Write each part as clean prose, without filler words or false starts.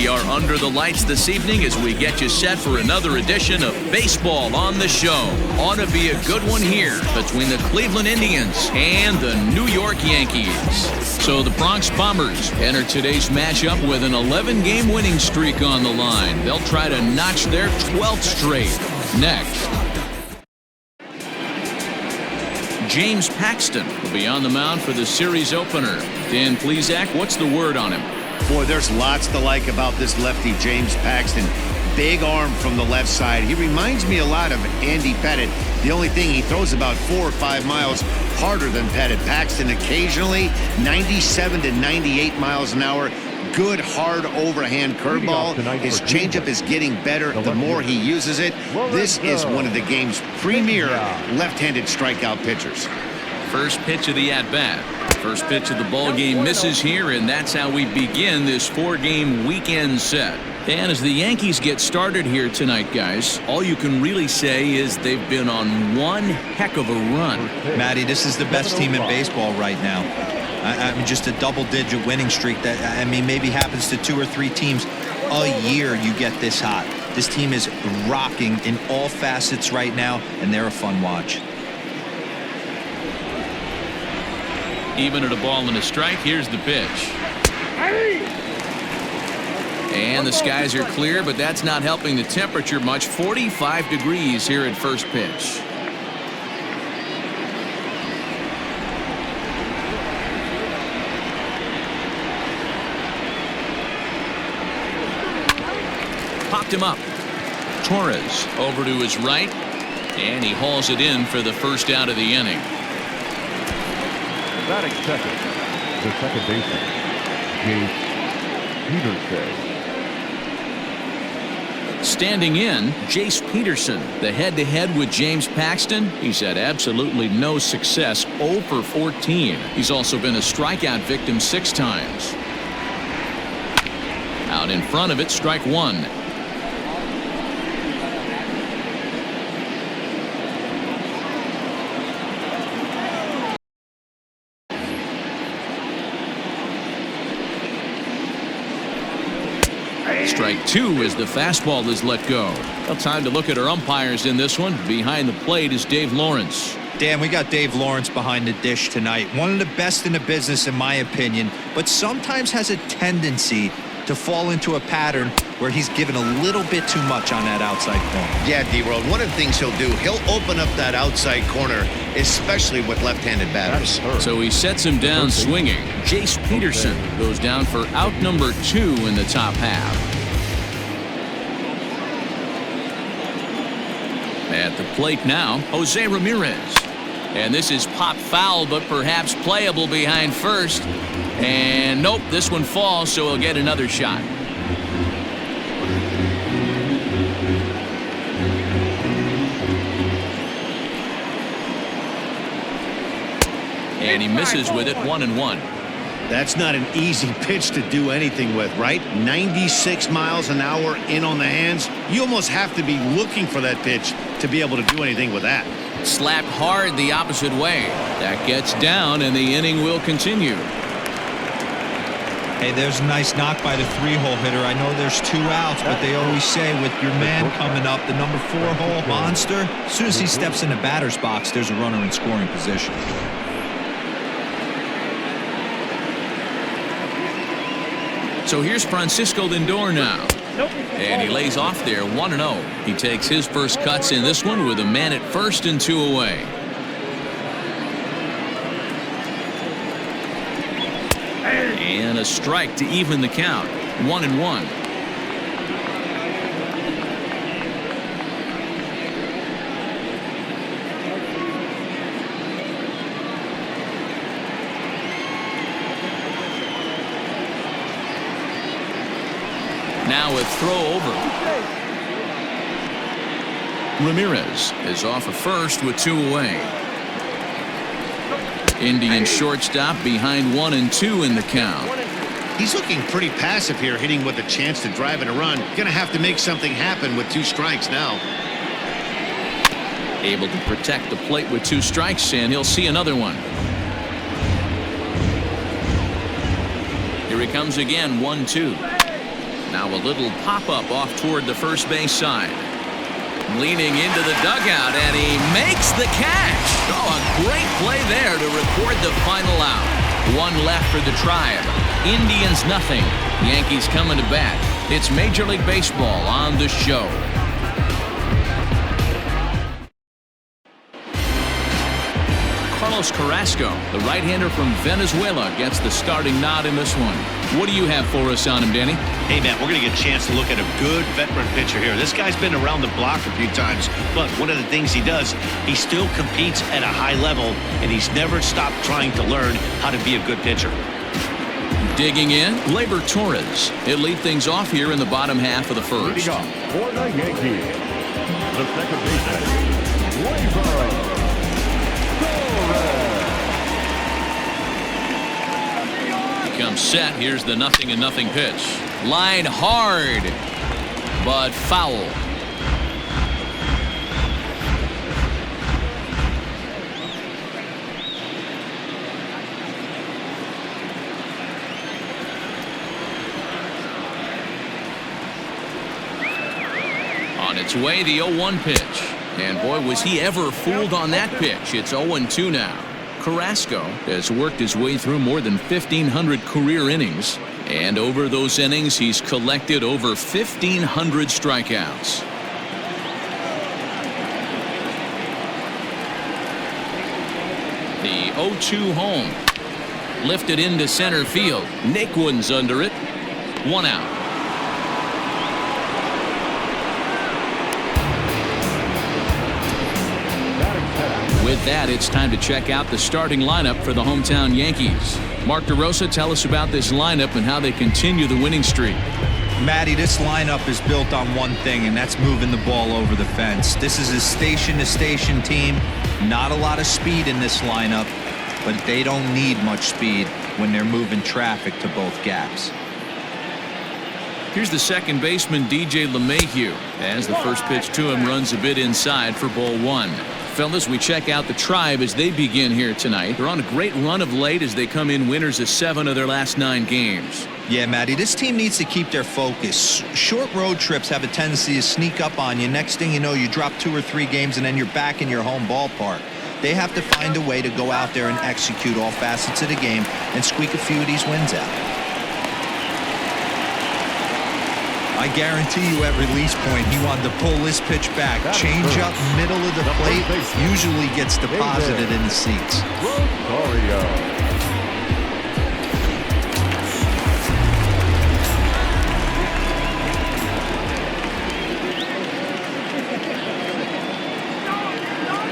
We are under the lights this evening as we get you set for another edition of Baseball on the Show. Ought to be a good one here between the Cleveland Indians and the New York Yankees. So the Bronx Bombers enter today's matchup with an 11-game winning streak on the line. They'll try to notch their 12th straight. Next, James Paxton will be on the mound for the series opener. Dan Plesac, what's the word on him? Boy, there's lots to like about this lefty, James Paxton. Big arm from the left side. He reminds me a lot of Andy Pettit. The only thing, he throws about 4 or 5 miles harder than Pettit. Paxton occasionally 97 to 98 miles an hour. Good hard overhand curveball. His changeup is getting better the more he uses it. This is one of the game's premier left-handed strikeout pitchers. First pitch of the at-bat. First pitch of the ball game misses here, and that's how we begin this 4-game weekend set. And as the Yankees get started here tonight, guys, all you can really say is they've been on one heck of a run. Matty, this is the best team in baseball right now. I mean, just a double-digit winning streak that, I mean, maybe happens to 2 or 3 teams a year. You get this hot. This team is rocking in all facets right now, and they're a fun watch. Even at a ball and a strike, here's the pitch. And the skies are clear, but that's not helping the temperature much. 45 degrees here at first pitch. Popped him up. Torres over to his right, and he hauls it in for the first out of the inning. Batting second, the second baseman, Jace Peterson. Standing in, Jace Peterson. The head-to-head with James Paxton. He's had absolutely no success. 0 for 14. He's also been a strikeout victim 6 times. Out in front of it, strike 1. Strike 2 as the fastball is let go. Well, time to look at our umpires in this one. Behind the plate is Dave Lawrence. Dan, we got Dave Lawrence behind the dish tonight. One of the best in the business, in my opinion, but sometimes has a tendency to fall into a pattern where he's given a little bit too much on that outside corner. Yeah, D-World, one of the things he'll do, he'll open up that outside corner, especially with left-handed batters. So he sets him down swinging. Jace Peterson goes down for out number 2 in the top half. At the plate now, Jose Ramirez. And this is pop foul, but perhaps playable behind first. And nope, this one falls, so he'll get another shot. And he misses with it, 1-1. That's not an easy pitch to do anything with, right? 96 miles an hour in on the hands. You almost have to be looking for that pitch to be able to do anything with that. Slapped hard the opposite way. That gets down, and the inning will continue. Hey, there's a nice knock by the 3-hole hitter. I know there's 2 outs, but they always say with your man coming up, the number 4-hole monster, as soon as he steps in the batter's box, there's a runner in scoring position. So here's Francisco Lindor now. And he lays off there, 1-0. He takes his first cuts in this one with a man at first and 2 away. And a strike to even the count, 1-1. Now a throw over. Ramirez is off of first with 2 away. Indian shortstop behind 1 and 2 in the count. He's looking pretty passive here, hitting with a chance to drive in a run. Gonna have to make something happen with 2 strikes now. Able to protect the plate with 2 strikes, and he'll see another one. Here he comes again, 1-2. Now a little pop-up off toward the first base side. Leaning into the dugout, and he makes the catch. Oh, a great play there to record the final out. One left for the Tribe. Indians nothing. Yankees coming to bat. It's Major League Baseball on the show. CARRASCO, the right-hander from Venezuela, gets the starting nod in this one. What do you have for us on him, Danny? Hey, man, we're going to get a chance to look at a good veteran pitcher here. This guy's been around the block a few times, but one of the things he does, he still competes at a high level, and he's never stopped trying to learn how to be a good pitcher. Digging in, TORRES. He'll lead things off here in the bottom half of the first. Leading off for the Yankees, the second baseman, TORRES. Comes set. Here's the 0-0 pitch. Line hard, but foul. On its way, the 0-1 pitch. And boy, was he ever fooled on that pitch. It's 0-2 now. CARRASCO has worked his way through more than 1,500 career innings. And over those innings, he's collected over 1,500 strikeouts. The 0-2 home. Lifted into center field. Naquin's under it. One out. With that, it's time to check out the starting lineup for the hometown Yankees. Mark DeRosa, tell us about this lineup and how they continue the winning streak. Matty, this lineup is built on one thing, and that's moving the ball over the fence. This is a station-to-station team. Not a lot of speed in this lineup, but they don't need much speed when they're moving traffic to both gaps. Here's the second baseman, DJ LeMahieu, as the first pitch to him runs a bit inside for ball one. Fellas, we check out the Tribe as they begin here tonight. They're on a great run of late as they come in winners of 7 of their last 9 games. Yeah, Matty, this team needs to keep their focus. Short road trips have a tendency to sneak up on you. Next thing you know, you drop 2 or 3 games and then you're back in your home ballpark. They have to find a way to go out there and execute all facets of the game and squeak a few of these wins out. I guarantee you at release point, he wanted to pull this pitch back. Change up middle of the plate usually gets deposited in the seats.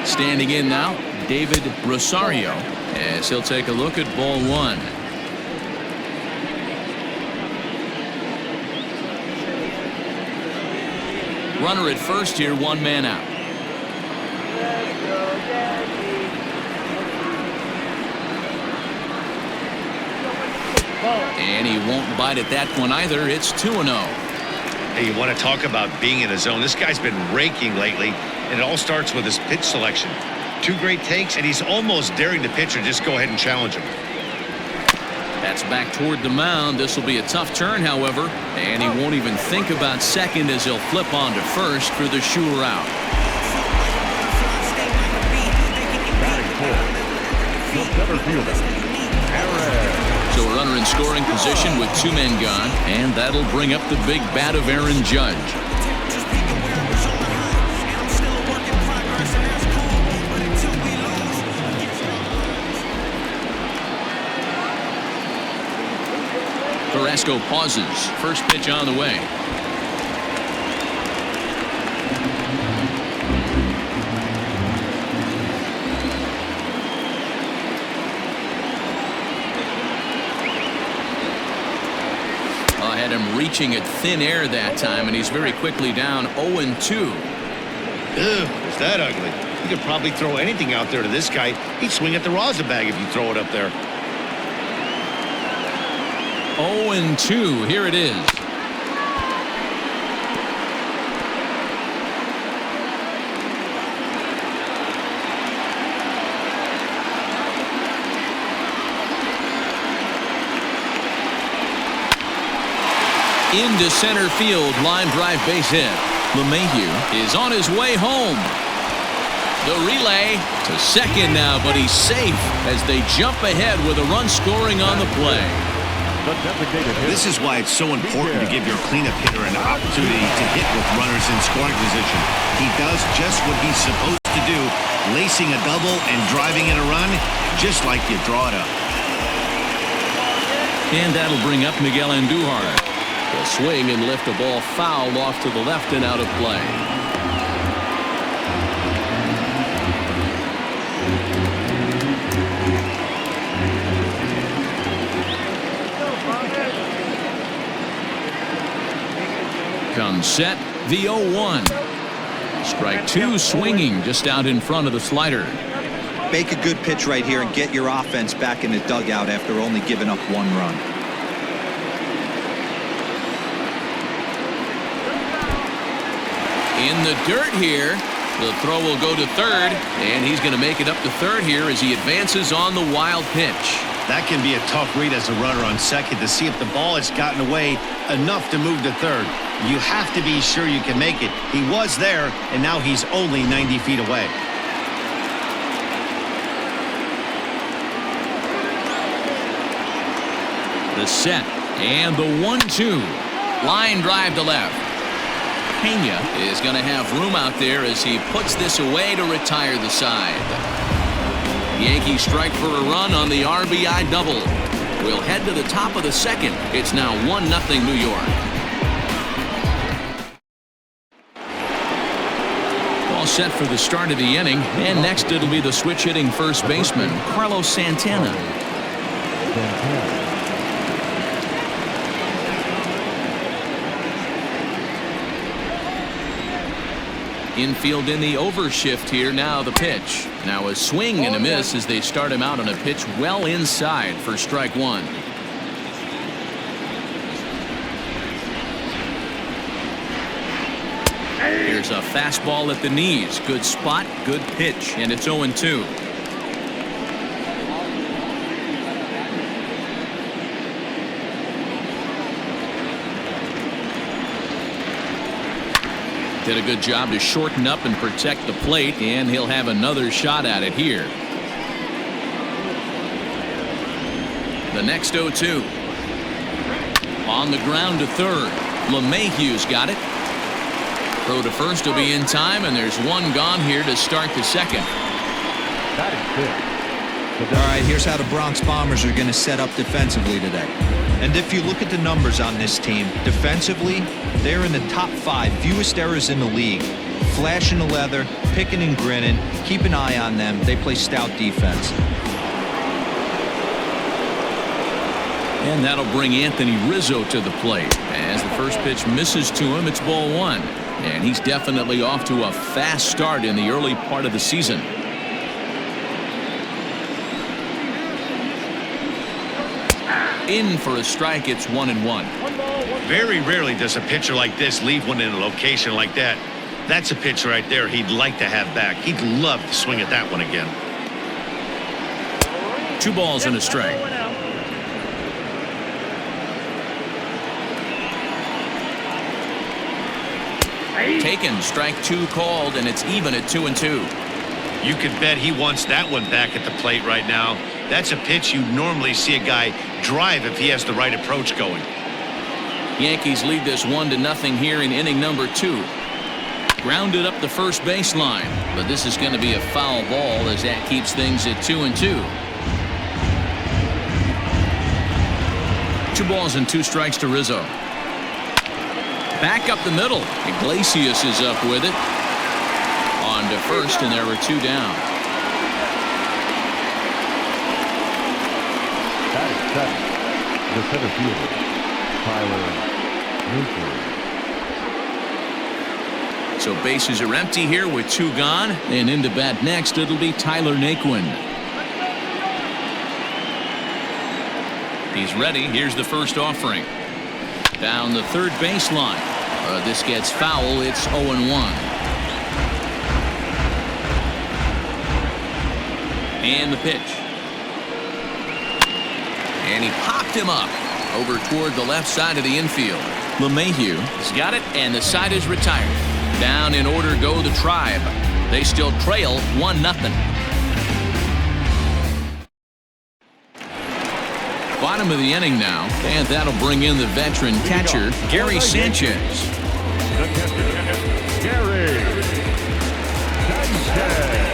Standing in now, David Rosario, as he'll take a look at ball one. Runner at first here, 1 man out. And he won't bite at that one either. It's 2-0. Hey, you want to talk about being in the zone? This guy's been raking lately, and it all starts with his pitch selection. 2 great takes, and he's almost daring the pitcher just go ahead and challenge him. That's back toward the mound. This will be a tough turn, however, and he won't even think about second as he'll flip on to first for the sure out. So a runner in scoring position with 2 men gone, and that'll bring up the big bat of Aaron Judge. CARRASCO pauses. First pitch on the way. I had him reaching at thin air that time, and he's very quickly down 0-2. Is that ugly? You could probably throw anything out there to this guy. He'd swing at the rosin bag if you throw it up there. 0-2. Here it is. Into center field, line drive base hit. LeMahieu is on his way home. The relay to second now, but he's safe as they jump ahead with a run scoring on the play. This is why it's so important to give your cleanup hitter an opportunity to hit with runners in scoring position. He does just what he's supposed to do, lacing a double and driving in a run, just like you draw it up. And that'll bring up Miguel Andujar. The swing and lift a ball foul off to the left and out of play. Comes set, the 0-1. Strike two swinging just out in front of the slider. Make a good pitch right here and get your offense back in the dugout after only giving up one run. In the dirt here. The throw will go to third, and he's going to make it up to third here as he advances on the wild pitch. That can be a tough read as a runner on second to see if the ball has gotten away enough to move to third. You have to be sure you can make it. He was there, and now he's only 90 feet away. The set and the 1-2. Line drive to left. Pena is going to have room out there as he puts this away to retire the side. Yankees strike for a run on the RBI double. We'll head to the top of the second. It's now 1-0 New York. All set for the start of the inning, and next it'll be the switch hitting first baseman, Carlos Santana. Infield in the overshift here. Now the pitch. Now a swing and a miss as they start him out on a pitch well inside for strike one. Here's a fastball at the knees. Good spot, good pitch, and it's 0-2. Did a good job to shorten up and protect the plate, and he'll have another shot at it here. The next 0-2. On the ground to third. LeMahieu's got it. Throw to first will be in time, and there's one gone here to start the second. That is good. All right, here's how the Bronx Bombers are going to set up defensively today. And if you look at the numbers on this team, defensively, they're in the top 5 fewest errors in the league. Flashing the leather, picking and grinning, keep an eye on them. They play stout defense. And that'll bring Anthony Rizzo to the plate. As the first pitch misses to him, it's ball one. And he's definitely off to a fast start in the early part of the season. In for a strike. It's 1-1. Very rarely does a pitcher like this leave one in a location like that. That's a pitch right there he'd like to have back. He'd love to swing at that one again. 2 balls and a strike. Taken. Strike 2 called, and it's even at 2-2. You could bet he wants that one back at the plate right now. That's a pitch you normally see a guy drive if he has the right approach going. Yankees lead this 1-0 here in inning number 2. Grounded up the first baseline, but this is going to be a foul ball as that keeps things at 2-2. 2 balls and 2 strikes to Rizzo. Back up the middle. Iglesias is up with it. On to first, and there were 2 down. That is set. The center fielder, Tyler Naquin. So bases are empty here with 2 gone, and into bat next it'll be Tyler Naquin. He's ready. Here's the first offering. Down the third baseline. This gets foul. It's 0-1. And the pitch. And he popped him up over toward the left side of the infield. LeMahieu has got it, and the side is retired. Down in order go the Tribe. They still trail 1-0. Bottom of the inning now, and that'll bring in the veteran catcher, Gary Sanchez. The catcher, Gary Sanchez.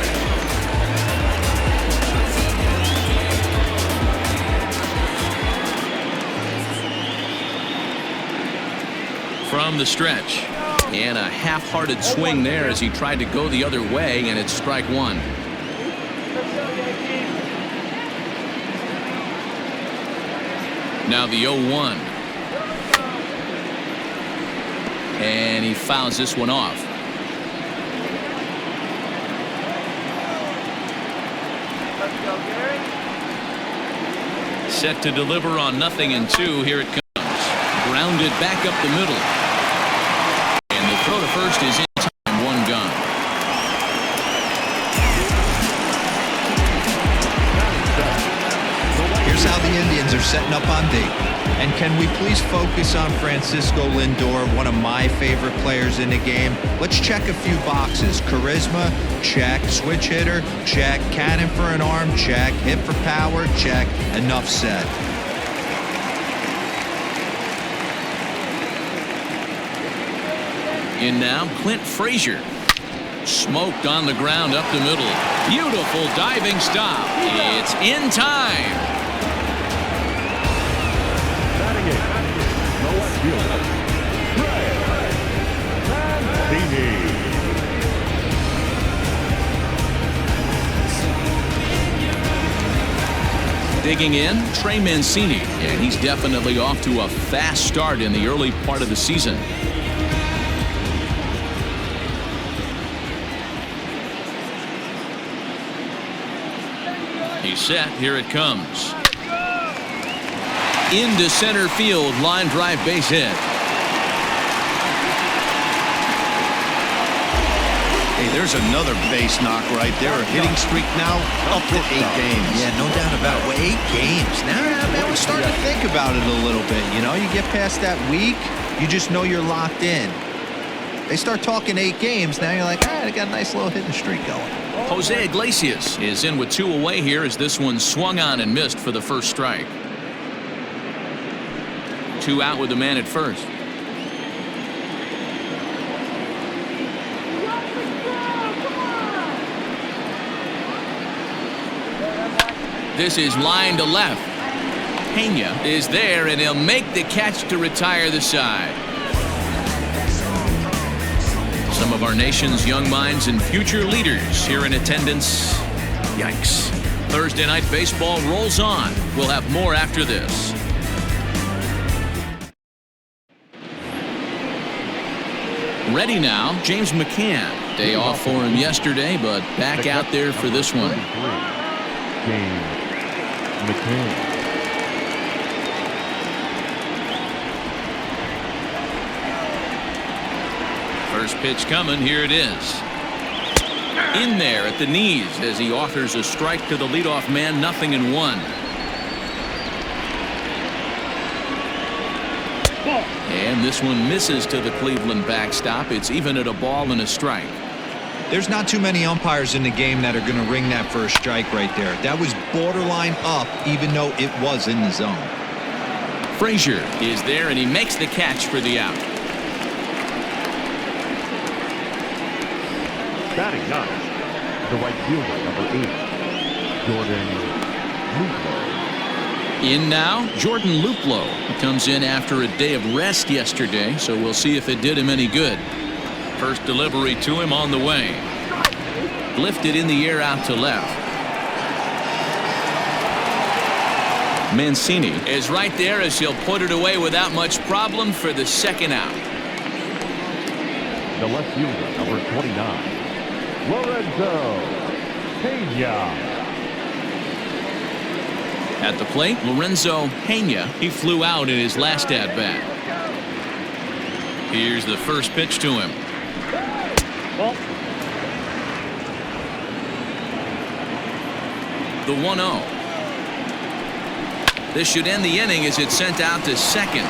From the stretch. And a half-hearted swing there as he tried to go the other way, and it's strike one. Now the 0-1. And he fouls this one off. Let's go, Gary. Set to deliver on 0-2. Here it comes. Grounded back up the middle. And the throw to first is in time. One gone. Here's how the Indians are setting up on D. And can we please focus on Francisco Lindor, one of my favorite players in the game? Let's check a few boxes. Charisma, check. Switch hitter, check. Cannon for an arm, check. Hit for power, check. Enough said. In now, Clint Frazier. Smoked on the ground up the middle. Beautiful diving stop. It's in time. Batting it, the left fielder, Mancini. Digging in, Trey Mancini. And he's definitely off to a fast start in the early part of the season. He's set. Here it comes. Into center field. Line drive base hit. Hey, there's another base knock right there. A hitting streak now up to 8 games. Yeah, no doubt about it. 8 games. Now we're starting to think about it a little bit. You know, you get past that week, you just know you're locked in. They start talking 8 games, now you're like, all right, I got a nice little hitting streak going. Jose Iglesias is in with 2 away here as this one swung on and missed for the first strike. 2 out with the man at first. This is line to left. Pena is there, and he'll make the catch to retire the side. Some of our nation's young minds and future leaders here in attendance. Yikes. Thursday night baseball rolls on. We'll have more after this. Ready now, James McCann. Day off for him yesterday, but back out there for this one. James McCann. First pitch coming. Here it is. In there at the knees as he offers a strike to the leadoff man. 0-1. And this one misses to the Cleveland backstop. It's even at a ball and a strike. There's not too many umpires in the game that are going to ring that first strike right there. That was borderline up, even though it was in the zone. Frazier is there, and he makes the catch for the out. Batting ninth, the right fielder, number 8, Jordan Luplow. In now, Jordan Luplow. He comes in after a day of rest yesterday, so we'll see if it did him any good. First delivery to him on the way. Lifted in the air out to left. Mancini is right there as he'll put it away without much problem for the second out. The left fielder, number 29, Lorenzo Pena. At the plate, Lorenzo Pena. He flew out in his last at-bat. Here's the first pitch to him. The 1-0. This should end the inning as it's sent out to second.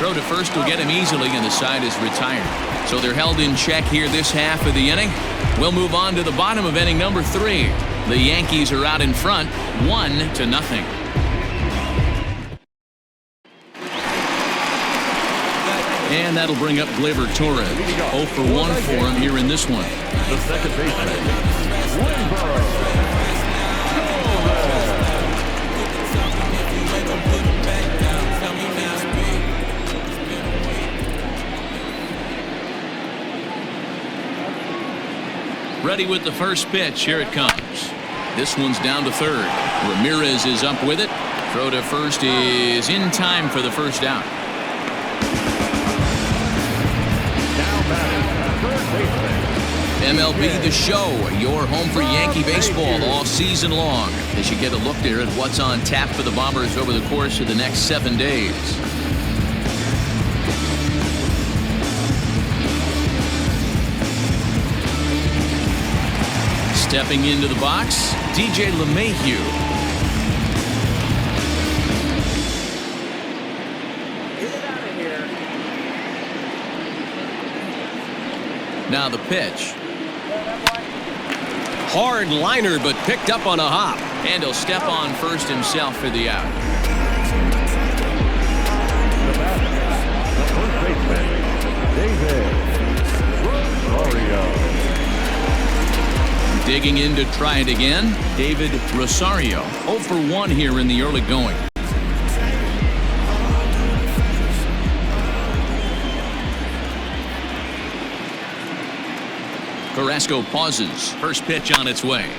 Throw to first will get him easily, and the side is retired. So they're held in check here this half of the inning. We'll move on to the bottom of inning number 3. The Yankees are out in front, 1-0. And that'll bring up Gleyber Torres. 0 for 1 for him here in this one. The second baseman, Ready with the first pitch. Here it comes. This one's down to third. Ramirez is up with it. Throw to first is in time for the first out. MLB The Show, your home for Yankee baseball all season long, as you get a look there at what's on tap for the Bombers over the course of the next 7 days. Stepping into the box, DJ LeMahieu. Get out of here. Now the pitch. Hard liner, but picked up on a hop. And he'll step on first himself for the out. the first baseman, David Rosario. Digging in to try it again, David Rosario. 0 for 1 here in the early going. Carrasco pauses. First pitch on its way.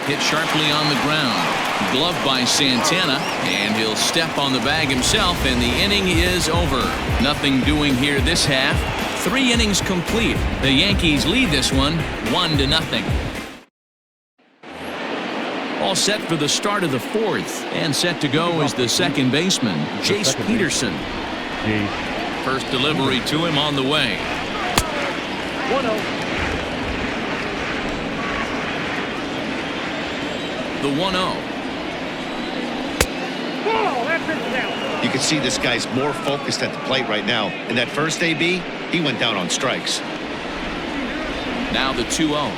Hit sharply on the ground. Glove by Santana, and he'll step on the bag himself, and the inning is over. Nothing doing here this half. 3 innings complete. The Yankees lead this one 1-0. All set for the start of the 4th, and set to go is the second baseman, Jace Peterson. First delivery to him on the way. 1-0. The 1-0. You can see this guy's more focused at the plate right now. In that first AB, he went down on strikes. Now the 2-0.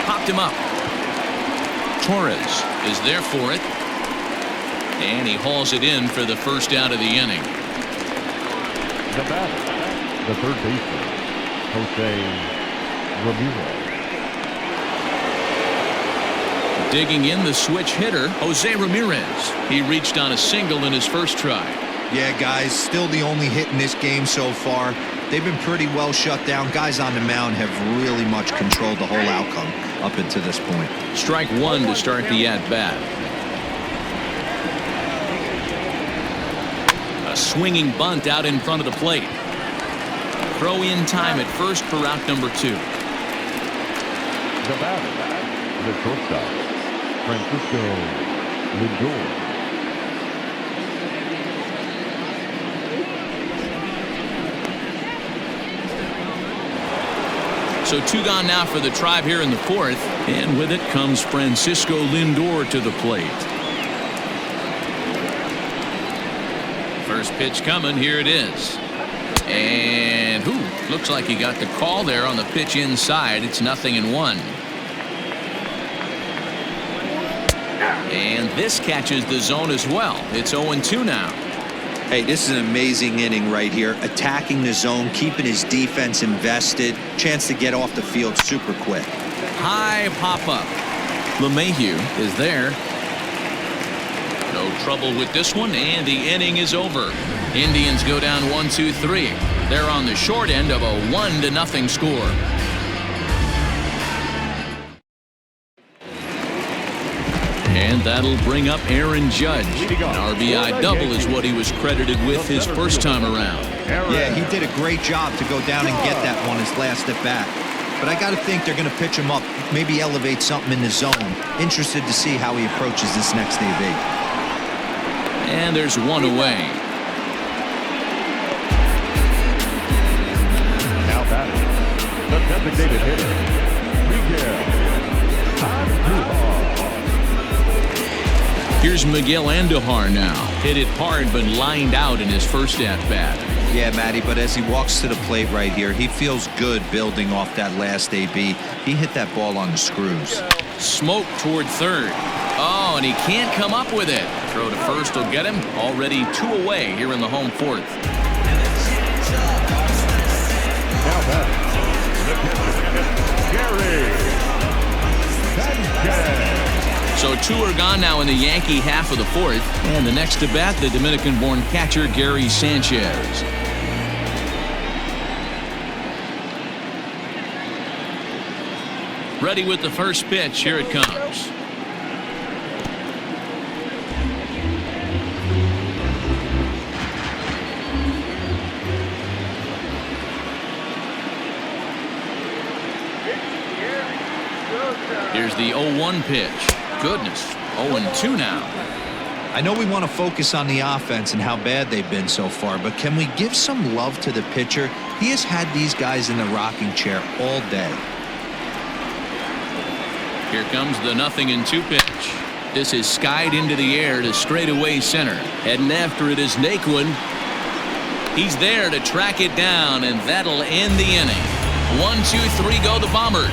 Popped him up. Torres is there for it. And he hauls it in for the first out of the inning. The batter, the third baseman, Jose Ramirez. Digging in, the switch hitter, Jose Ramirez. He reached on a single in his first try. Yeah, guys, still the only hit in this game so far. They've been pretty well shut down. Guys on the mound have really much controlled the whole outcome up until this point. Strike 1 to start the at-bat. A swinging bunt out in front of the plate. Throw in time at first for out number 2. The batter, the shortstop, Francisco Lindor. So 2 gone now for the Tribe here in the 4th, and with it comes Francisco Lindor to the plate. First pitch coming, here it is. And looks like he got the call there on the pitch inside. It's 0-1. And this catches the zone as well. It's 0-2 now. Hey, this is an amazing inning right here. Attacking the zone, keeping his defense invested. Chance to get off the field super quick. High pop-up. LeMahieu is there. No trouble with this one, and the inning is over. Indians go down 1-2-3. They're on the short end of a 1-0 score. And that'll bring up Aaron Judge. An RBI double is what he was credited with his first time around. Yeah, he did a great job to go down and get that one his last at bat. But I got to think they're going to pitch him up, maybe elevate something in the zone. Interested to see how he approaches this next AB. And there's one away. Now batting, the designated hitter, Miguel Andujar. Here's Miguel Andujar now. Hit it hard, but lined out in his first at-bat. Yeah, Matty, but as he walks to the plate right here, he feels good building off that last AB. He hit that ball on the screws. Smoke toward third. Oh, and he can't come up with it. Throw to first will get him. Already 2 away here in the home fourth. Now batting, the designated Gary Sanchez. So 2 are gone now in the Yankee half of the fourth. And the next to bat, the Dominican-born catcher Gary Sanchez. Ready with the first pitch. Here it comes. Here's the 0-1 pitch. Goodness, 0-2 now. I know we want to focus on the offense and how bad they've been so far, but can we give some love to the pitcher? He has had these guys in the rocking chair all day. Here comes the 0-2 pitch. This is skied into the air to straightaway center. Heading after it is Naquin. He's there to track it down, and that'll end the inning. 1, 2, 3 go the Bombers,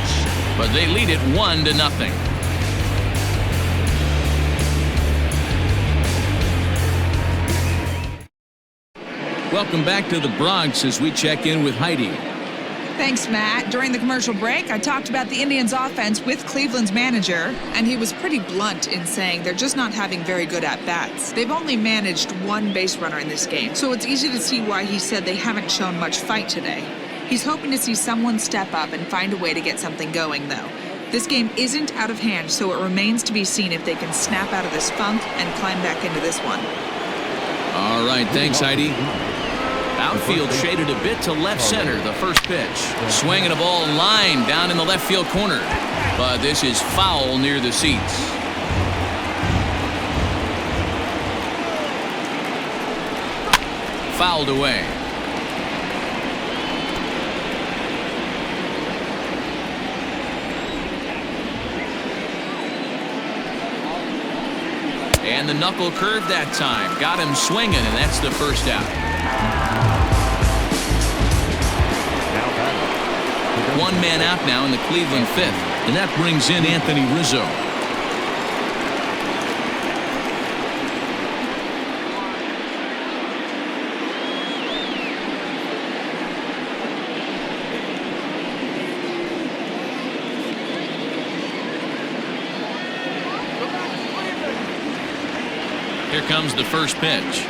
but they lead it 1-0. Welcome back to the Bronx as we check in with Heidi. Thanks, Matt. During the commercial break, I talked about the Indians' offense with Cleveland's manager, and he was pretty blunt in saying they're just not having very good at-bats. They've only managed 1 base runner in this game, so it's easy to see why he said they haven't shown much fight today. He's hoping to see someone step up and find a way to get something going, though. This game isn't out of hand, so it remains to be seen if they can snap out of this funk and climb back into this one. All right, thanks, Heidi. Outfield shaded a bit to left center, the first pitch. Swinging a ball line down in the left field corner. But this is foul near the seats. Fouled away. And the knuckle curve that time. Got him swinging, and that's the first out. One man out now in the Cleveland fifth, and that brings in Anthony Rizzo. Here comes the first pitch.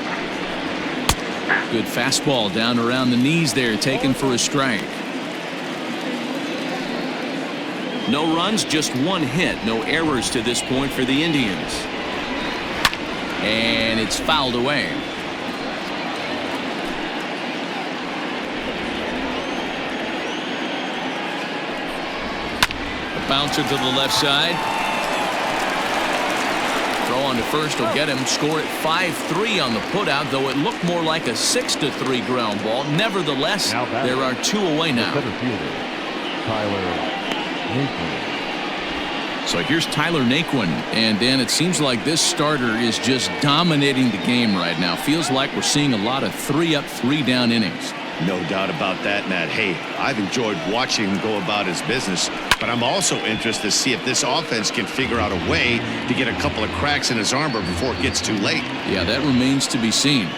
Good fastball down around the knees there, taken for a strike. No runs, just 1 hit. No errors to this point for the Indians. And it's fouled away. A bouncer to the left side. Throw on to first will get him. Score at 5-3 on the putout, though it looked more like a 6-3 ground ball. Nevertheless, there are 2 away now. So here's Tyler Naquin, and Dan, it seems like this starter is just dominating the game right now. Feels like we're seeing a lot of 3-up, 3-down innings. No doubt about that, Matt. Hey, I've enjoyed watching him go about his business, but I'm also interested to see if this offense can figure out a way to get a couple of cracks in his armor before it gets too late. Yeah, that remains to be seen.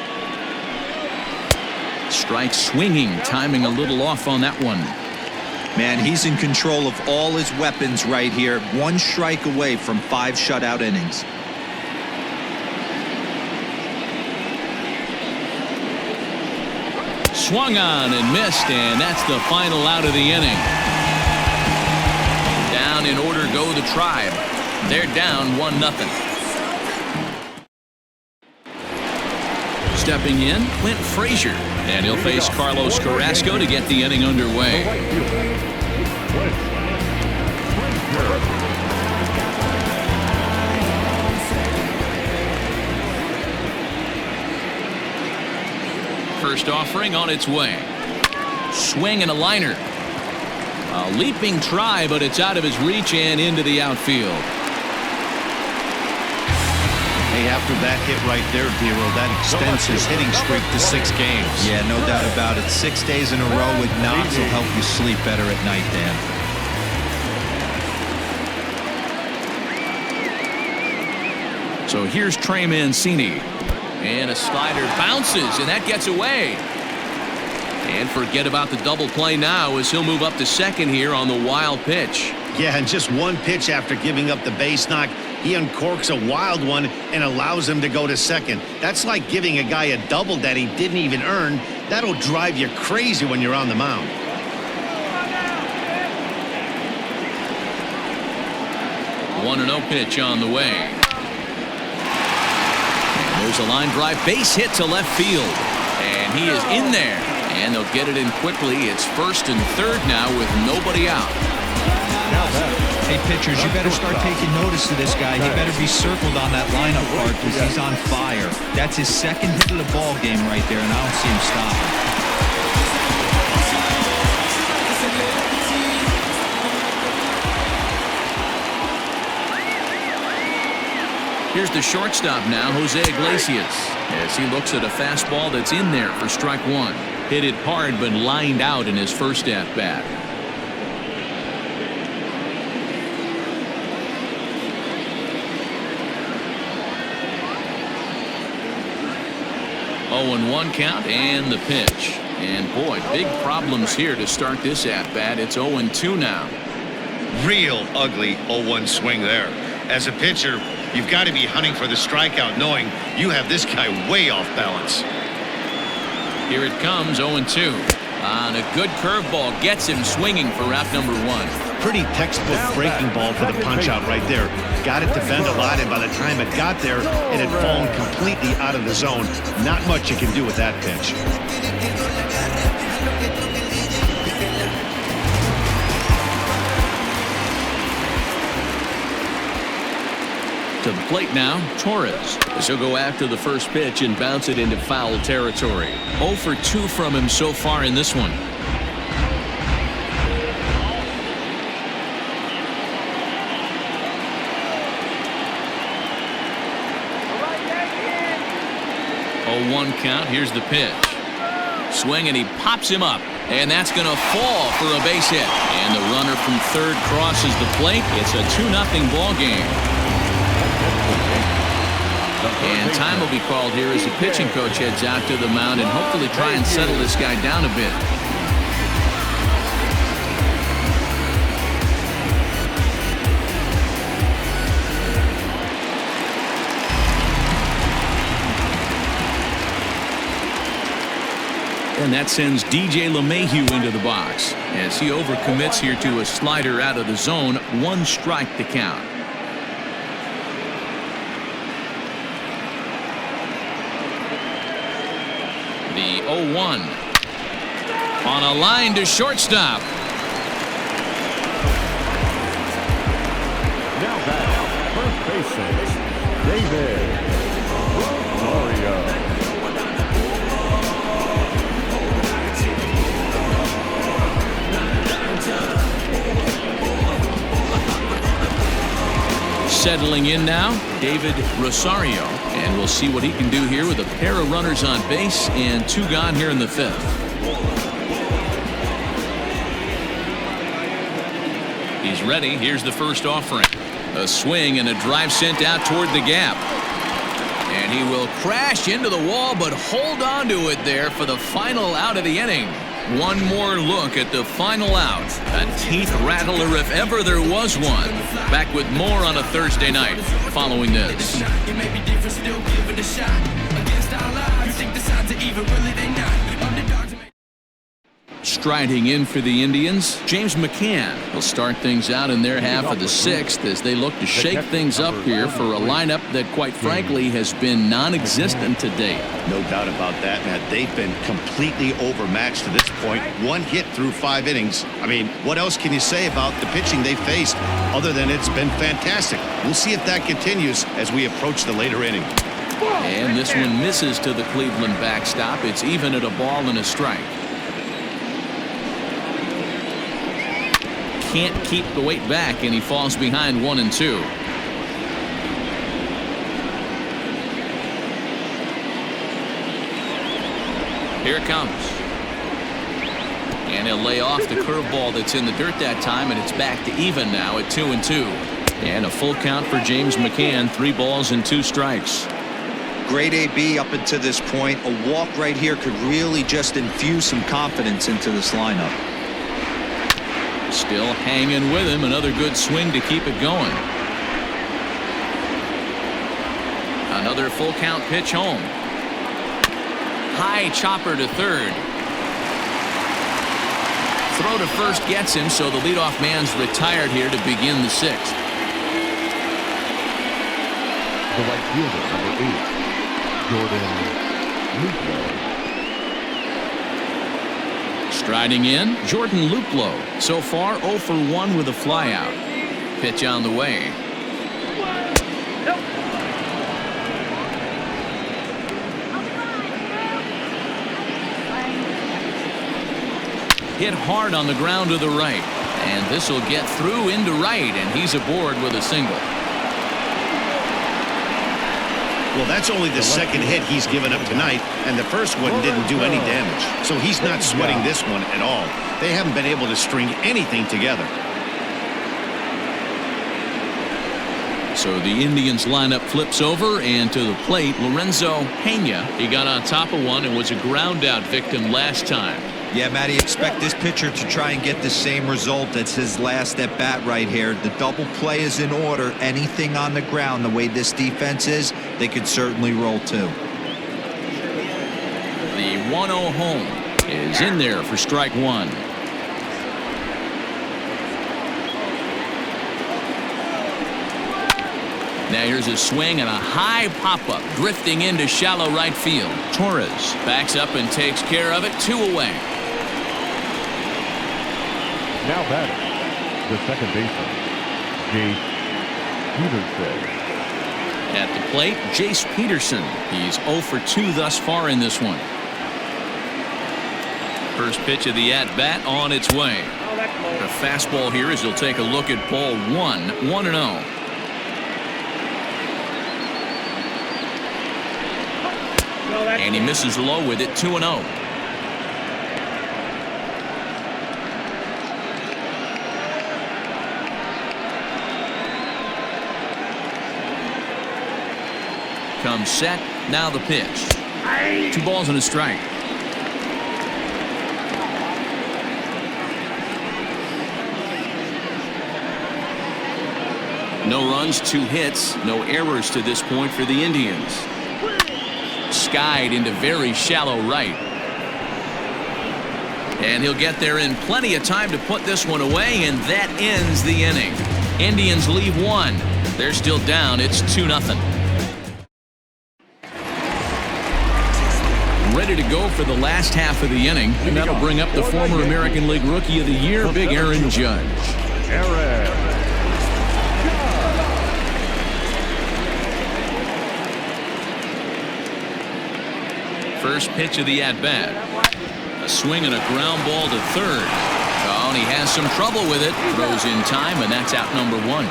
Strike swinging, timing a little off on that one. Man, he's in control of all his weapons right here. 1 strike away from 5 shutout innings. Swung on and missed, and that's the final out of the inning. Down in order go the Tribe. They're down 1-0. Stepping in, Clint Frazier. And he'll face Carlos Carrasco to get the inning underway. First offering on its way. Swing and a liner. A leaping try, but it's out of his reach and into the outfield. Hey, after that hit right there, Dero, that extends his hitting streak to 6 games. Yeah, no doubt about it. 6 days in a row with knocks will help you sleep better at night, Dan. So here's Trey Mancini. And a slider bounces, and that gets away. And forget about the double play now as he'll move up to second here on the wild pitch. Yeah, and just one pitch after giving up the base knock, he uncorks a wild one and allows him to go to second. That's like giving a guy a double that he didn't even earn. That'll drive you crazy when you're on the mound. One and 0 pitch on the way. There's a line drive base hit to left field. And he is in there. And they'll get it in quickly. It's first and third now with nobody out. Hey, pitchers, you better start taking notice of this guy. He better be circled on that lineup card because he's on fire. That's his second hit of the ball game right there, and I don't see him stopping. Here's the shortstop now, Jose Iglesias, as he looks at a fastball that's in there for strike one. Hit it hard, but lined out in his first at-bat. Oh, and 1 count and the pitch. And boy, big problems here to start this at-bat. It's 0-2 now. Real ugly 0-1 swing there. As a pitcher, you've got to be hunting for the strikeout, knowing you have this guy way off balance. Here it comes, 0-2. And a good curveball gets him swinging for route number 1. Pretty textbook breaking ball for the punch out right there. Got it to bend a lot, and by the time it got there, it had fallen completely out of the zone. Not much you can do with that pitch. To the plate now, Torres. As he'll go after the first pitch and bounce it into foul territory. 0 for 2 from him so far in this one. Oh, 1 count. Here's the pitch. Swing, and he pops him up. And that's going to fall for a base hit. And the runner from third crosses the plate. It's a 2-0 ball game. And time will be called here as the pitching coach heads out to the mound and hopefully try and settle this guy down a bit. And that sends DJ LeMahieu into the box as he overcommits here to a slider out of the zone. 1 strike to count. The 0-1 on a line to shortstop. Now back, first baseman, David Rosario. Settling in now, David Rosario, and we'll see what he can do here with a pair of runners on base and 2 gone here in the 5th. He's ready. Here's the first offering. A swing and a drive sent out toward the gap. And he will crash into the wall, but hold on to it there for the final out of the inning. One more look at the final out. A teeth rattler if ever there was one. Back with more on a Thursday night following this. striding in for the Indians, James McCann. Will start things out in their half of the sixth as they look to shake things up here for a lineup that, quite frankly, has been non-existent to date. No doubt about that, Matt. They've been completely overmatched to this point. One hit through 5 innings. I mean, what else can you say about the pitching they faced other than it's been fantastic? We'll see if that continues as we approach the later inning. And this one misses to the Cleveland backstop. It's even at a ball and a strike. Can't keep the weight back, and he falls behind 1-2. Here it comes. And he'll lay off the curveball that's in the dirt that time, and it's back to even now at 2-2. And a full count for James McCann, 3 balls and 2 strikes. Great AB up until this point. A walk right here could really just infuse some confidence into this lineup. Still hanging with him. Another good swing to keep it going. Another full count pitch home. High chopper to third. Throw to first gets him, so the leadoff man's retired here to begin the 6th. The right fielder, number 8, Jordan Luplow. Striding in, Jordan Luplow. So far 0 for 1 with a flyout. Pitch on the way. Hit hard on the ground to the right. And this will get through into right, and he's aboard with a single. Well, that's only the second hit he's given up tonight, and the first one didn't do any damage. So he's not sweating this one at all. They haven't been able to string anything together. So the Indians lineup flips over, and to the plate, Lorenzo Pena. He got on top of one and was a ground out victim last time. Yeah, Matty, expect this pitcher to try and get the same result. That's his last at bat right here. The double play is in order. Anything on the ground, the way this defense is, they could certainly roll too. The 1-0 home is in there for strike 1. Now here's a swing and a high pop-up drifting into shallow right field. Torres backs up and takes care of it. 2 away. Now batting, the second baseman, Jace Peterson. At the plate, Jace Peterson. He's 0 for 2 thus far in this one. First pitch of the at-bat on its way. The fastball here as he'll take a look at ball 1, 1-0. And he misses low with it, 2-0. Comes set. Now the pitch. 2 balls and a strike. No runs, 2 hits, no errors to this point for the Indians. Skied into very shallow right. And he'll get there in plenty of time to put this one away, and that ends the inning. Indians leave 1. They're still down. It's 2-0. Ready to go for the last half of the inning, and that'll bring up the former American League Rookie of the Year, Big Aaron Judge. First pitch of the at-bat. A swing and a ground ball to third. Oh, and he has some trouble with it. Throws in time, and that's out number 1. Now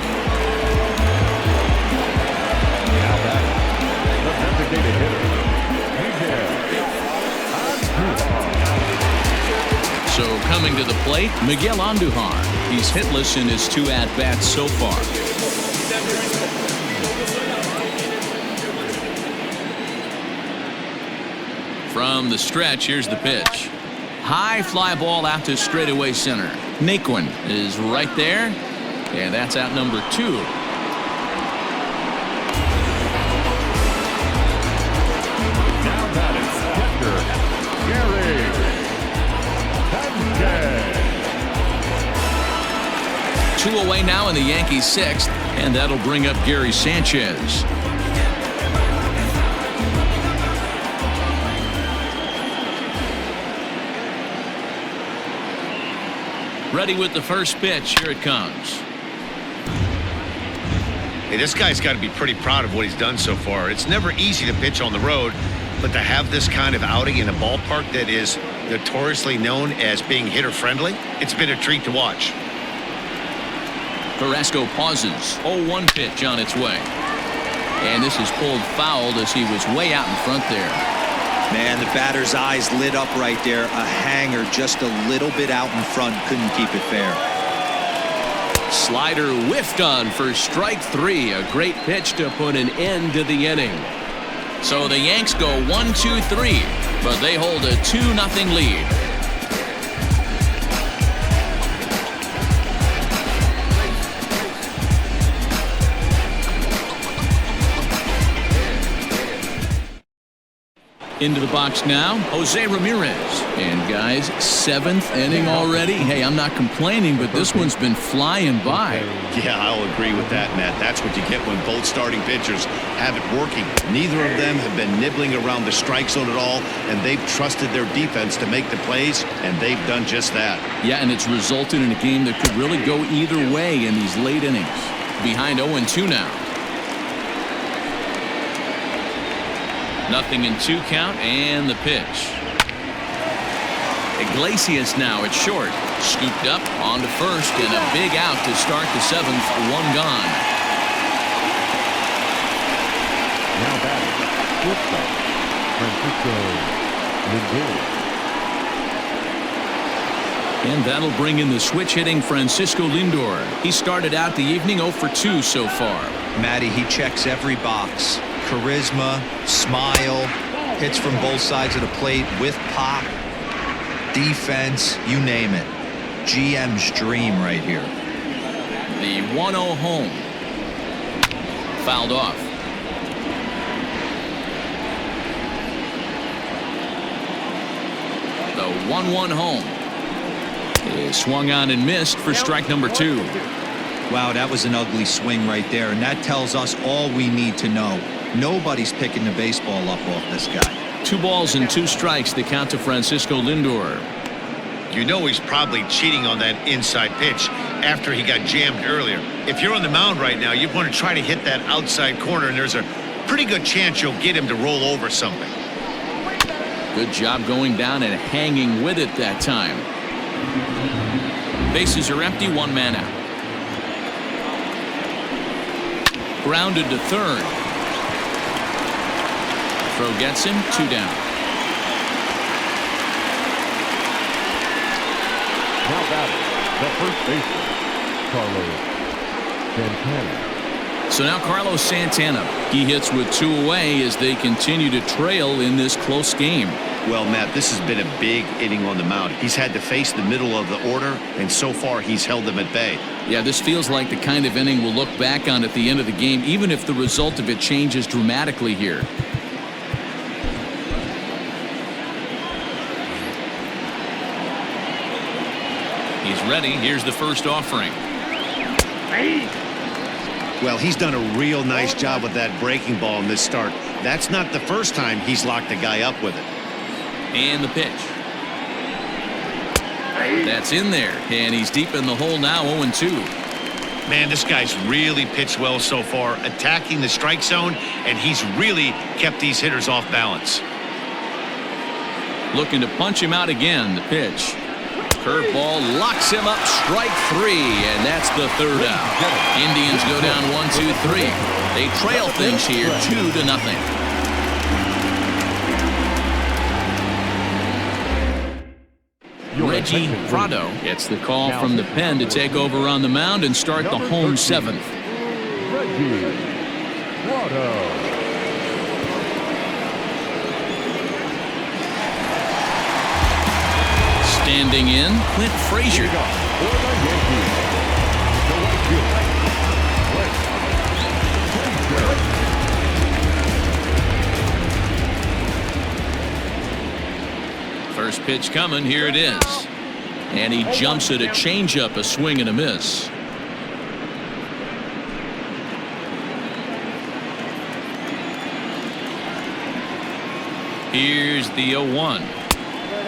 batting, the designated hitter, So coming to the plate, Miguel Andujar. He's hitless in his 2 at-bats so far. From the stretch, here's the pitch. High fly ball out to straightaway center. Naquin is right there, and that's out number 2. now batting, catcher, Gary. 2 away now in the Yankees' 6th, and that'll bring up Gary Sanchez. Ready with the first pitch. Here it comes. Hey, this guy's got to be pretty proud of what he's done so far. It's never easy to pitch on the road, but to have this kind of outing in a ballpark that is notoriously known as being hitter-friendly, it's been a treat to watch. CARRASCO pauses. 0-1 pitch on its way. And this is pulled foul as he was way out in front there. Man, the batter's eyes lit up right there. A hanger just a little bit out in front. Couldn't keep it fair. Slider whiffed on for strike 3. A great pitch to put an end to the inning. So the Yanks go 1-2-3, but they hold a 2-0 lead. Into the box now, Jose Ramirez. And guys, 7th inning already. Hey, I'm not complaining, but this one's been flying by. Yeah, I'll agree with that, Matt. That's what you get when both starting pitchers have it working. Neither of them have been nibbling around the strike zone at all, and they've trusted their defense to make the plays, and they've done just that. Yeah, and it's resulted in a game that could really go either way in these late innings. Behind 0-2 now. 0-2 count, and the pitch. Iglesias now at short. Scooped up onto first, and a big out to start the 7th. 1 gone. Now batting, shortstop, Francisco Lindor. And that'll bring in the switch-hitting Francisco Lindor. He started out the evening 0 for 2 so far. Matty, he checks every box. Charisma, smile, hits from both sides of the plate with pop, defense, you name it. GM's dream right here. The 1-0 home. Fouled off. The 1-1 home is swung on and missed for strike number 2. Wow, that was an ugly swing right there, and that tells us all we need to know. Nobody's picking the baseball up off this guy. 2 balls and 2 strikes to count to Francisco Lindor. You know he's probably cheating on that inside pitch after he got jammed earlier. If you're on the mound right now, you want to try to hit that outside corner, and there's a pretty good chance you'll get him to roll over something. Good job going down and hanging with it that time. Bases are empty, 1 man out. Grounded to third. Throw gets him, 2 down. Now batting, the first baseman, Carlos Santana. So now Carlos Santana. He hits with 2 away as they continue to trail in this close game. Well, Matt, this has been a big inning on the mound. He's had to face the middle of the order, and so far he's held them at bay. Yeah, this feels like the kind of inning we'll look back on at the end of the game, even if the result of it changes dramatically here. He's ready. Here's the first offering. Well, he's done a real nice job with that breaking ball in this start. That's not the first time he's locked a guy up with it. And the pitch. That's in there, and he's deep in the hole now, 0-2. Man, this guy's really pitched well so far, attacking the strike zone, and he's really kept these hitters off balance. Looking to punch him out again. The pitch. Curveball locks him up. Strike 3, and that's the 3rd out. Indians go down 1-2-3. They trail things here 2-0. Reggie Prado gets the call from the pen to take over on the mound and start the home 7th. Reggie Prado. Standing in, Clint Frazier. First pitch coming, here it is. And he jumps at a changeup, a swing and a miss. Here's the 0-1.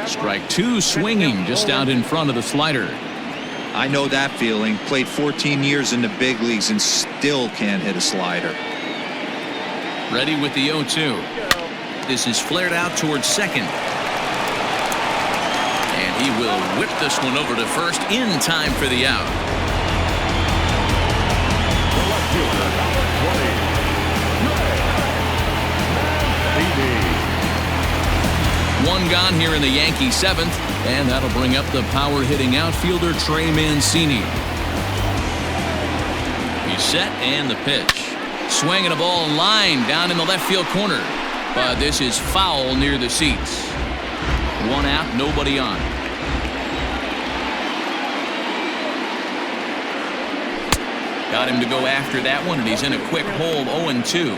Strike two, swinging just out in front of the slider. I know that feeling. Played 14 years in the big leagues and still can't hit a slider. Ready with the 0-2. This is flared out towards second. And he will whip this one over to first in time for the out. One gone here in the Yankees' seventh, and that'll bring up the power-hitting outfielder Trey Mancini. He's set, and the pitch. Swinging a ball line down in the left field corner, but this is foul near the seats. One out, nobody on. Got him to go after that one, and he's in a quick hole, 0-2.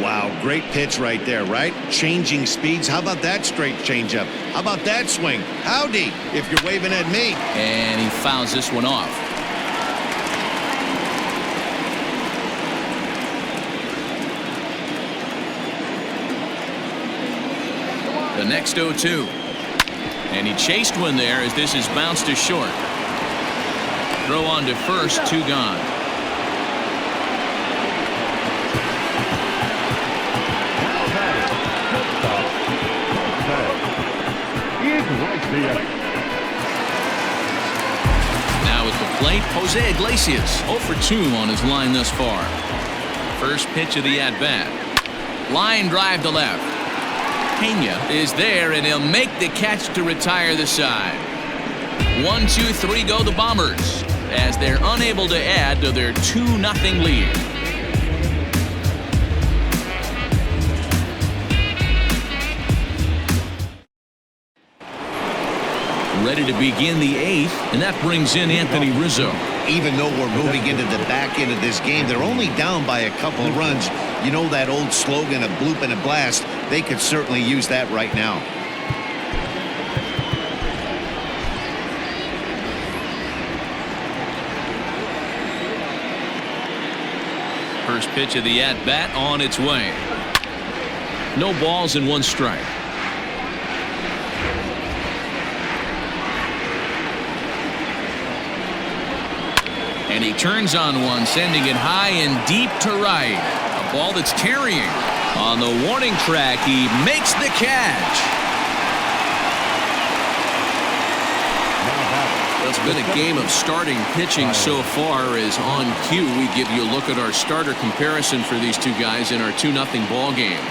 Wow, great pitch right there, right? Changing speeds. How about that straight changeup? How about that swing? Howdy, if you're waving at me. And he fouls this one off. The next 0-2. And he chased one there as this is bounced to short. Throw on to first, two gone. Now at the plate, Jose Iglesias, 0 for 2 on his line thus far. First pitch of the at-bat. Line drive to left. Pena is there, and he'll make the catch to retire the side. 1, 2, 3 go the Bombers as they're unable to add to their 2-0 lead. Ready to begin the 8th, and that brings in Anthony Rizzo. Even though we're moving into the back end of this game, they're only down by a couple of runs. You know that old slogan, a bloop and a blast? They could certainly use that right now. First pitch of the at-bat on its way. No balls and 1 strike. And he turns on one, sending it high and deep to right. A ball that's carrying. On the warning track, he makes the catch. It's been a game of starting pitching so far, as on cue we give you a look at our starter comparison for these two guys in our 2-0 ball game.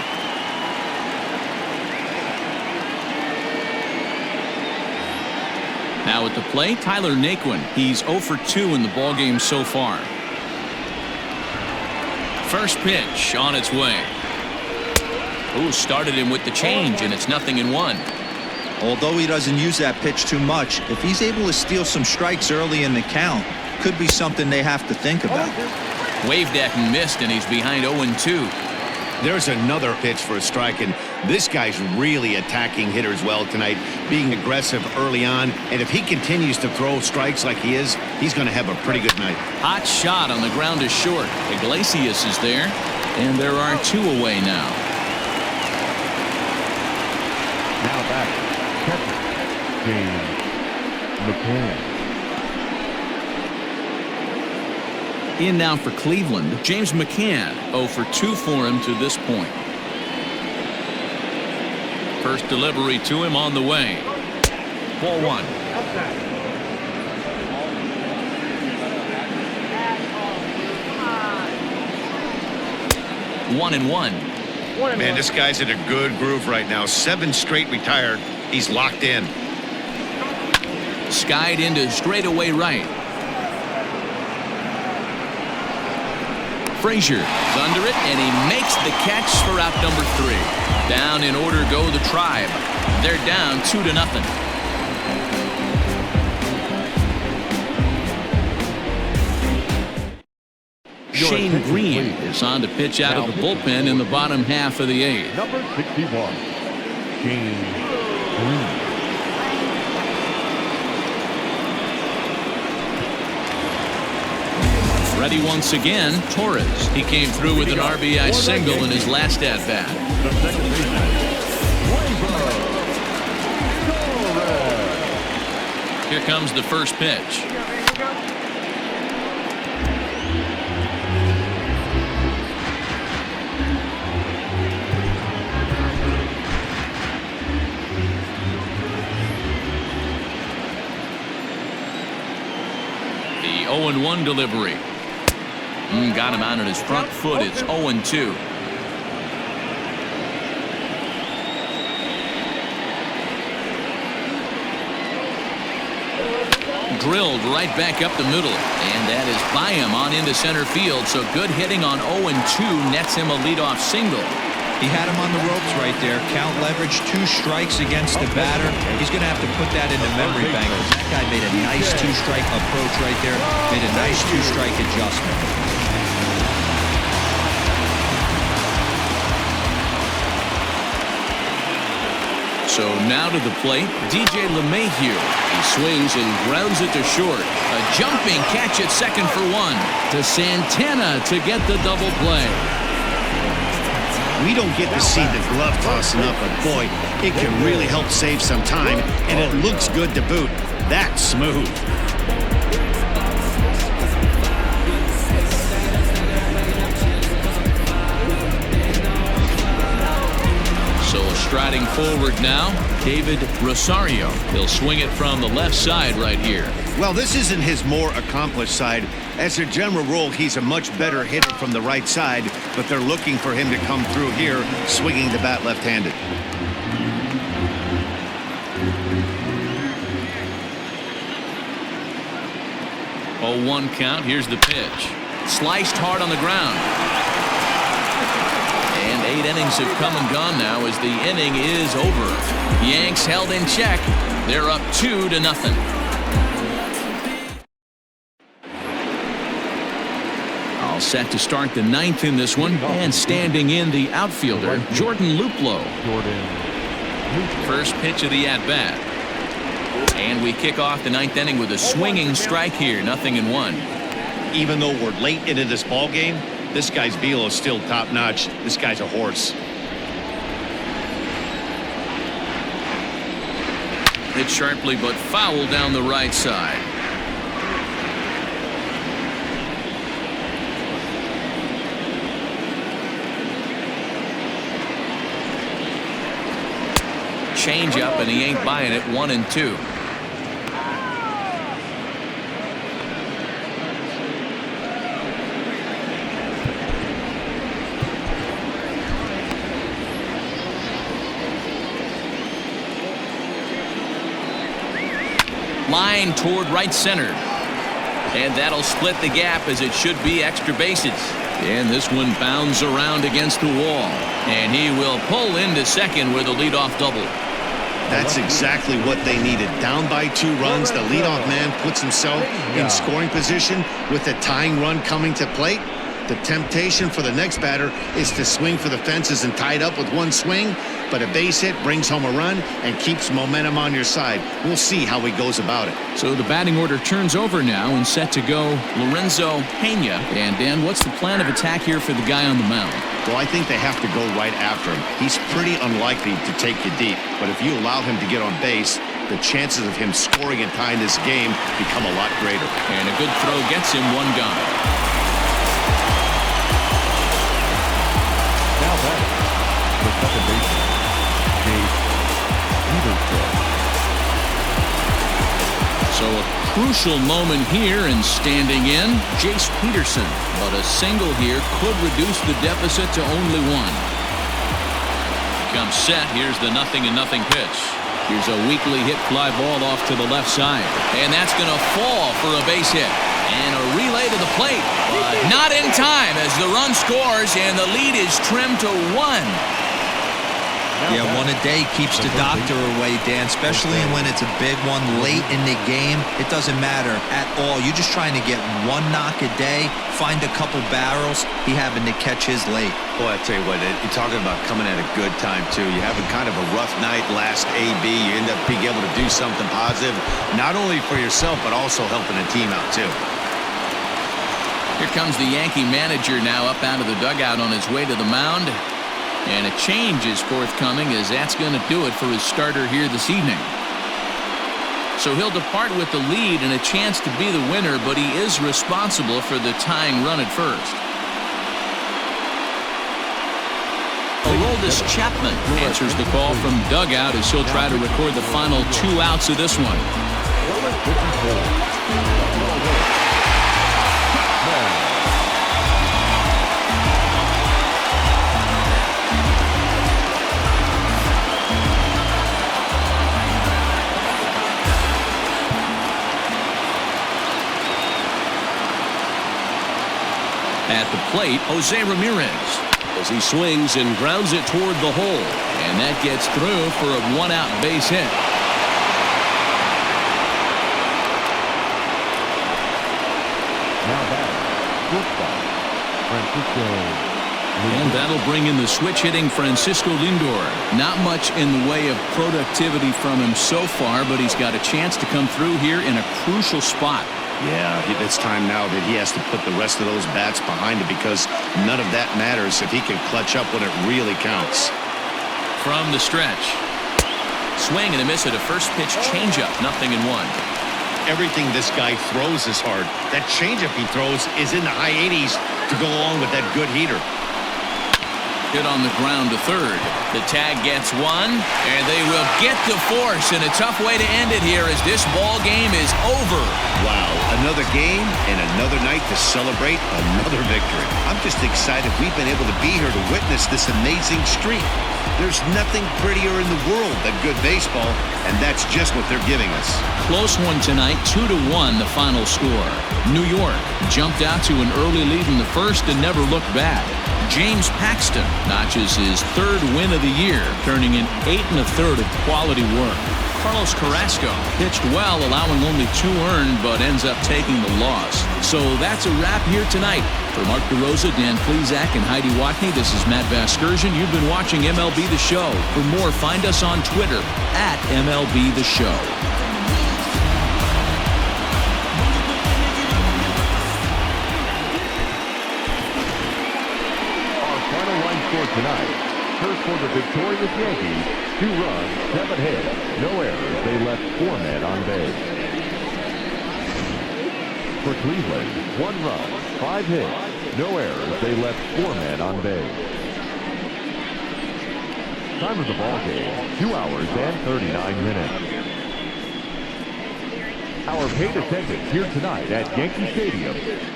Now at the plate, Tyler Naquin. He's 0 for 2 in the ballgame so far. First pitch on its way. Ooh, started him with the change, and it's 0-1. Although he doesn't use that pitch too much, if he's able to steal some strikes early in the count, could be something they have to think about. Waved at and missed, and he's behind 0-2. There's another pitch for a strike, and this guy's really attacking hitters well tonight, being aggressive early on. And if he continues to throw strikes like he is, he's going to have a pretty good night. Hot shot on the ground is short. Iglesias is there, and there are 2 away now. Now back, catcher, James McCann. In now for Cleveland, James McCann, 0 for 2 for him to this point. First delivery to him on the way. Ball 1. 1-1. Man, this guy's in a good groove right now. 7 straight retired. He's locked in. Skied into straightaway right. Frazier is under it, and he makes the catch for out number 3. Down in order go the Tribe. They're down 2-0. Shane Green is on to pitch out of the bullpen in the bottom half of the 8th. Number 61, Shane Green. Ready once again, Torres. He came through with an RBI single in his last at-bat. The second baseman, Here comes the first pitch. The 0-1 delivery. Got him out on his front foot. It's 0-2. Drilled right back up the middle, and that is by him on into center field. So good hitting on 0-2 nets him a leadoff single. He had him on the ropes right there. Count leverage, 2 strikes against the batter. He's going to have to put that in the memory bank. That guy made a nice 2-strike approach right there. Made a nice 2-strike adjustment. So now to the plate, DJ LeMahieu. He swings and grounds it to short. A jumping catch at second for 1. To Santana to get the double play. We don't get to see the glove tossing up, but boy, it can really help save some time, and it looks good to boot. That's smooth. So striding forward now, David Rosario. He'll swing it from the left side right here. Well, this isn't his more accomplished side. As a general rule, he's a much better hitter from the right side, but they're looking for him to come through here, swinging the bat left-handed. Oh, 1 count. Here's the pitch. Sliced hard on the ground. And 8 innings have come and gone now as the inning is over. Yanks held in check. They're up 2-0. All set to start the 9th in this one, and standing in the outfielder, Jordan Luplow. First pitch of the at-bat. And we kick off the 9th inning with a swinging strike here, 0-1. Even though we're late into this ball game, this guy's velo is still top-notch. This guy's a horse. Hit sharply but foul down the right side. Change up, and he ain't buying it. 1-2. Line toward right center, and that'll split the gap as it should be extra bases. And this one bounds around against the wall, and he will pull into second with a leadoff double. That's exactly what they needed. Down by 2 runs, the leadoff man puts himself in scoring position with the tying run coming to plate. The temptation for the next batter is to swing for the fences and tie it up with 1 swing, but a base hit brings home a run and keeps momentum on your side. We'll see how he goes about it. So the batting order turns over now, and set to go Lorenzo Pena. And Dan, what's the plan of attack here for the guy on the mound? Well, I think they have to go right after him. He's pretty unlikely to take you deep, but if you allow him to get on base, the chances of him scoring and tying this game become a lot greater. And a good throw gets him 1 gone. Now back, the second baseman, Dave Peterson. So a crucial moment here, and standing in, Jace Peterson. But a single here could reduce the deficit to only 1. Comes set. Here's the 0-0 pitch. Here's a weakly hit fly ball off to the left side. And that's going to fall for a base hit. And a relay to the plate. But not in time as the run scores, and the lead is trimmed to 1. Yeah, 1 a day keeps the doctor away, Dan, especially when it's a big one late in the game. It doesn't matter at all. You're just trying to get 1 knock a day, find a couple barrels. He happened to catch his late. Boy, I tell you what, you're talking about coming at a good time, too. You have a kind of a rough night last AB. You end up being able to do something positive, not only for yourself, but also helping the team out, too. Here comes the Yankee manager now up out of the dugout on his way to the mound. And a change is forthcoming, as that's going to do it for his starter here this evening. So he'll depart with the lead and a chance to be the winner, but he is responsible for the tying run at first. AROLDIS CHAPMAN answers the call from dugout as he'll try to record the final 2 outs of this one. At the plate, Jose Ramirez, as he swings and grounds it toward the hole, and that gets through for a 1-out base hit. Now batting, shortstop, Francisco. And that'll bring in the switch hitting Francisco Lindor. Not much in the way of productivity from him so far, but he's got a chance to come through here in a crucial spot. Yeah, it's time now that he has to put the rest of those bats behind him, because none of that matters if he can clutch up when it really counts. From the stretch. Swing and a miss at a first pitch changeup, 0-1. Everything this guy throws is hard. That changeup he throws is in the high 80s to go along with that good heater. Hit on the ground to third. The tag gets one, and they will get to force in a tough way to end it here as this ball game is over. Wow, another game and another night to celebrate another victory. I'm just excited we've been able to be here to witness this amazing streak. There's nothing prettier in the world than good baseball, and that's just what they're giving us. Close one tonight, 2-1 the final score. New York jumped out to an early lead in the first and never looked back. James Paxton notches his 3rd win of the year, turning in 8 1/3 of quality work. Carlos Carrasco pitched well, allowing only 2 earned, but ends up taking the loss. So that's a wrap here tonight. For Mark DeRosa, Dan Plezak, and Heidi Watney, this is Matt Vasgersian. You've been watching MLB The Show. For more, find us on Twitter at MLB The Show. Score tonight. First for the victorious Yankees, 2 runs, 7 hits, no errors. They left 4 men on base. For Cleveland, 1 run, 5 hits, no errors. They left 4 men on base. Time of the ball game, 2 hours and 39 minutes. Our paid attendance here tonight at Yankee Stadium,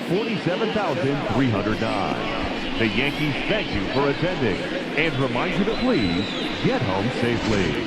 47,309. The Yankees thank you for attending and remind you to please get home safely.